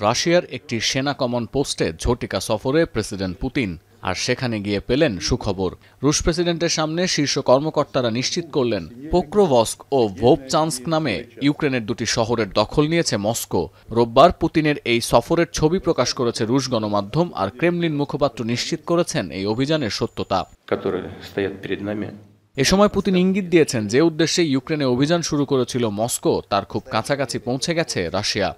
রাশিয়ার একটি সেনা কমান্ড পোস্টে ঝটিকা সফরে প্রেসিডেন্ট পুতিন, আর সেখানে গিয়ে পেলেন সুখবর। রুশ প্রেসিডেন্টের সামনে শীর্ষ কর্মকর্তারা নিশ্চিত করলেন পোক্রোভস্ক ও ভোভচান্স্ক নামে ইউক্রেনের দুটি শহরের দখল নিয়েছে মস্কো। রোববার পুতিনের এই সফরের ছবি প্রকাশ করেছে রুশ গণমাধ্যম, আর ক্রেমলিন মুখপাত্র নিশ্চিত করেছেন এই অভিযানের সত্যতা। এ সময় পুতিন ইঙ্গিত দিয়েছেন যে উদ্দেশ্যে ইউক্রেনে অভিযান শুরু করেছিল মস্কো তার খুব কাছাকাছি পৌঁছে গেছে রাশিয়া।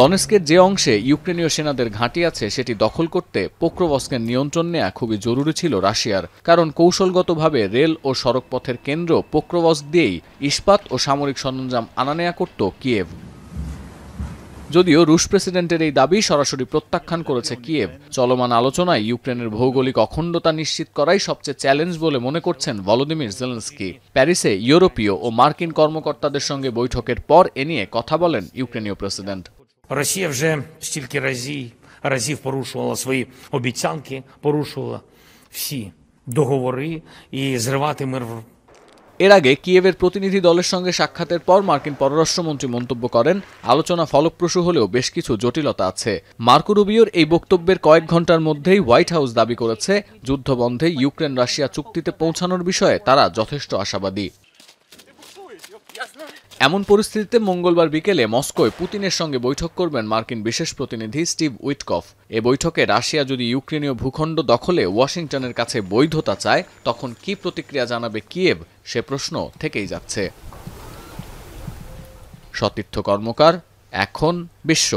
দনেস্কের যে অংশে ইউক্রেনীয় সেনাদের ঘাঁটি আছে সেটি দখল করতে পোক্রোভস্কের নিয়ন্ত্রণ নেওয়া খুবই জরুরি ছিল রাশিয়ার, কারণ কৌশলগতভাবে রেল ও সড়কপথের কেন্দ্র পোক্রোভস্ক দিয়েই ইস্পাত ও সামরিক সরঞ্জাম আনা নেয়া করত কিয়েভ। যদিও রুশ প্রেসিডেন্টের এই দাবি সরাসরি প্রত্যাখ্যান করেছে কিয়েভ। চলমান আলোচনায় ইউক্রেনের ভৌগোলিক অখণ্ডতা নিশ্চিত করাই সবচেয়ে চ্যালেঞ্জ বলে মনে করছেন ভলোদিমির জেলেনস্কি। প্যারিসে ইউরোপীয় ও মার্কিন কর্মকর্তাদের সঙ্গে বৈঠকের পর এ নিয়ে কথা বলেন ইউক্রেনীয় প্রেসিডেন্ট। Росія вже стільки разів порушувала свої обіцянки, порушувала всі договори і зривати мир. এর আগে কিয়েভের প্রতিনিধি দলের সঙ্গে সাক্ষাতের পর মার্কিন পররাষ্ট্রমন্ত্রী মন্তব্য করেন, আলোচনা ফলপ্রসূ হলেও বেশ কিছু জটিলতা আছে। মার্কো রুবিওর এই বক্তব্যের কয়েক ঘন্টার মধ্যেই হোয়াইট হাউস দাবি করেছে যুদ্ধবন্ধে ইউক্রেন রাশিয়া চুক্তিতে পৌঁছানোর বিষয়ে তারা যথেষ্ট আশাবাদী। এমন পরিস্থিতিতে মঙ্গলবার বিকেলে মস্কোয় পুতিনের সঙ্গে বৈঠক করবেন মার্কিন বিশেষ প্রতিনিধি স্টিভ উইটকফ। এ বৈঠকে রাশিয়া যদি ইউক্রেনীয় ভূখণ্ড দখলে ওয়াশিংটনের কাছে বৈধতা চায়, তখন কি প্রতিক্রিয়া জানাবে কিয়েভ, সে প্রশ্ন থেকেই যাচ্ছে। সতীর্থ কর্মকার, এখন বিশ্ব।